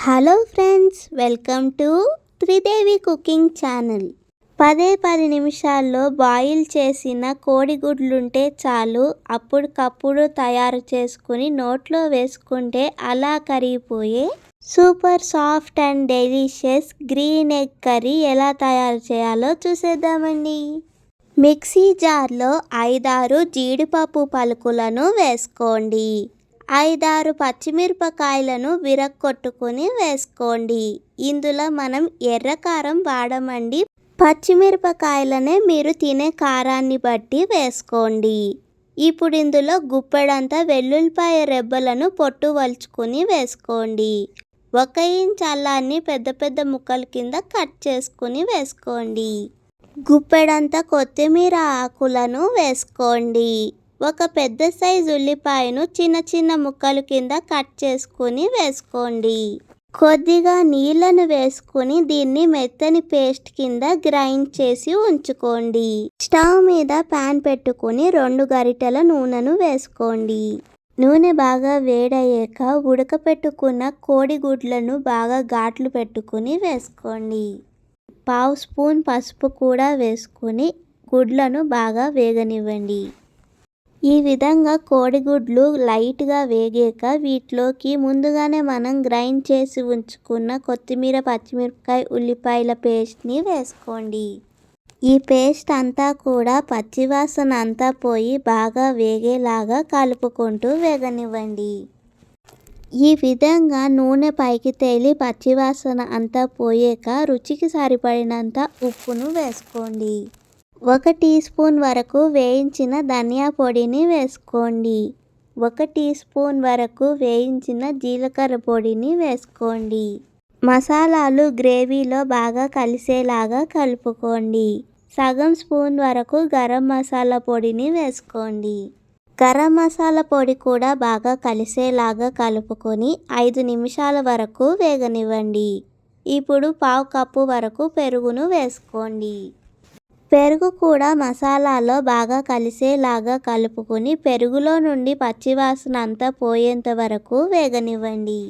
Hello friends, welcome to Tridevi cooking channel. 10 నిమిషాల్లో boil చేసిన కోడిగుడ్లుంటే చాలు. అప్పటికప్పుడు తయారు చేసుకుని నోట్లో వేసుకుంటే అలా కరిగిపోయే super soft and delicious green egg curry ఎలా తయారు చేయాలో చూసేద్దామండి. మిక్సీ జార్లో 5-6 జీడిపప్పు పలుకులను వేసుకోండి. 5-6 పచ్చిమిరపకాయలను విరక్కొట్టుకొని వేసుకోండి. ఇందులో మనం ఎర్రకారం వాడమండి. పచ్చిమిరపకాయలనే మీరు తినే కారాన్ని బట్టి వేసుకోండి. ఇప్పుడు ఇందులో గుప్పెడంతా వెల్లుల్లిపాయ రెబ్బలను పొట్టు వలుచుకొని వేసుకోండి. 1 ఇంచ్ అల్లాన్ని పెద్ద ముక్కల కింద కట్ చేసుకుని వేసుకోండి. గుప్పెడంతా కొత్తిమీర ఆకులను వేసుకోండి. 1 పెద్ద సైజు ఉల్లిపాయను చిన్న ముక్కల కింద కట్ చేసుకుని వేసుకోండి. కొద్దిగా నీళ్లను వేసుకుని దీన్ని మెత్తని పేస్ట్ కింద గ్రైండ్ చేసి ఉంచుకోండి. స్టవ్ మీద పాన్ పెట్టుకుని 2 గరిటెల నూనెను వేసుకోండి. నూనె బాగా వేడయ్యాక ఉడకపెట్టుకున్న కోడిగుడ్లను బాగా ఘాట్లు పెట్టుకుని వేసుకోండి. 1/2 స్పూన్ పసుపు కూడా వేసుకుని గుడ్లను బాగా వేగనివ్వండి. ఈ విధంగా కోడిగుడ్లు లైట్గా వేగాక వీటిలోకి ముందుగానే మనం గ్రైండ్ చేసి ఉంచుకున్న కొత్తిమీర, పచ్చిమిరపకాయ, ఉల్లిపాయల పేస్ట్ని వేసుకోండి. ఈ పేస్ట్ అంతా కూడా పచ్చివాసన అంతా పోయి బాగా వేగేలాగా కలుపుకుంటూ వేగనివ్వండి. ఈ విధంగా నూనె పైకి తేలి పచ్చివాసన అంతా పోయాక రుచికి సరిపడినంత ఉప్పును వేసుకోండి. 1 టీ స్పూన్ వరకు వేయించిన ధనియా పొడిని వేసుకోండి. 1 టీ స్పూన్ వరకు వేయించిన జీలకర్ర పొడిని వేసుకోండి. మసాలాలు గ్రేవీలో బాగా కలిసేలాగా కలుపుకోండి. సగం స్పూన్ వరకు గరం మసాలా పొడిని వేసుకోండి. గరం మసాలా పొడి కూడా బాగా కలిసేలాగా కలుపుకొని 5 నిమిషాల వరకు వేగనివ్వండి. ఇప్పుడు 1/2 కప్పు వరకు పెరుగును వేసుకోండి. పెరుగు కూడా మసాలాలో బాగా కలిసేలాగా కలుపుకొని పెరుగులో నుండి పచ్చివాసన అంతా పోయేంత వరకు వేగనివ్వండి.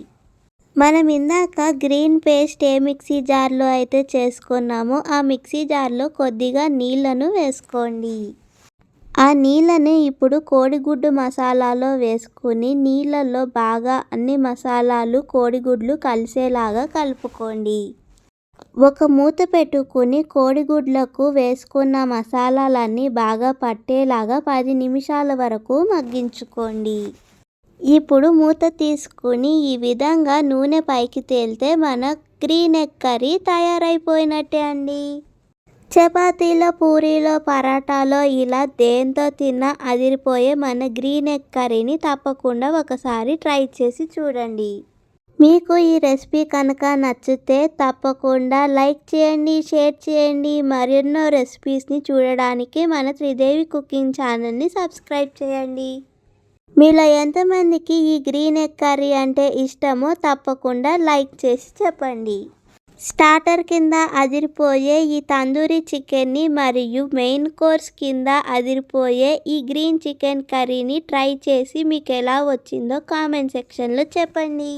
మనం ఇందాక గ్రీన్ పేస్ట్ ఏ మిక్సీ జార్లో అయితే చేసుకున్నామో ఆ మిక్సీ జార్లో కొద్దిగా నీళ్లను వేసుకోండి. ఆ నీళ్ళని ఇప్పుడు కోడిగుడ్డు మసాలాలో వేసుకుని నీళ్ళల్లో బాగా అన్ని మసాలాలు కోడిగుడ్లు కలిసేలాగా కలుపుకోండి. 1 మూత పెట్టుకుని కోడిగుడ్లకు వేసుకున్న మసాలాలన్నీ బాగా పట్టేలాగా 10 నిమిషాల వరకు మగ్గించుకోండి. ఇప్పుడు మూత తీసుకుని ఈ విధంగా నూనె పైకి తేలితే మన గ్రీన్ ఎగ్ కర్రీ తయారైపోయినట్టే అండి. చపాతీలో, పూరీలో, పరాటాలో ఇలా దేంతో తిన్నా అదిరిపోయే మన గ్రీన్ ఎగ్ కర్రీని తప్పకుండా ఒకసారి ట్రై చేసి చూడండి. మీకు ఈ రెసిపీ కనుక నచ్చితే తప్పకుండా లైక్ చేయండి, షేర్ చేయండి. మరెన్నో రెసిపీస్ని చూడడానికి మన త్రిదేవి కుకింగ్ ఛానల్ని సబ్స్క్రైబ్ చేయండి. మీలో ఎంతమందికి ఈ గ్రీన్ ఎగ్ కర్రీ అంటే ఇష్టమో తప్పకుండా లైక్ చేసి చెప్పండి. స్టార్టర్ కింద అదిరిపోయే ఈ తందూరి చికెన్ని మరియు మెయిన్ కోర్స్ కింద అదిరిపోయే ఈ గ్రీన్ చికెన్ కర్రీని ట్రై చేసి మీకు ఎలా వచ్చిందో కామెంట్ సెక్షన్లో చెప్పండి.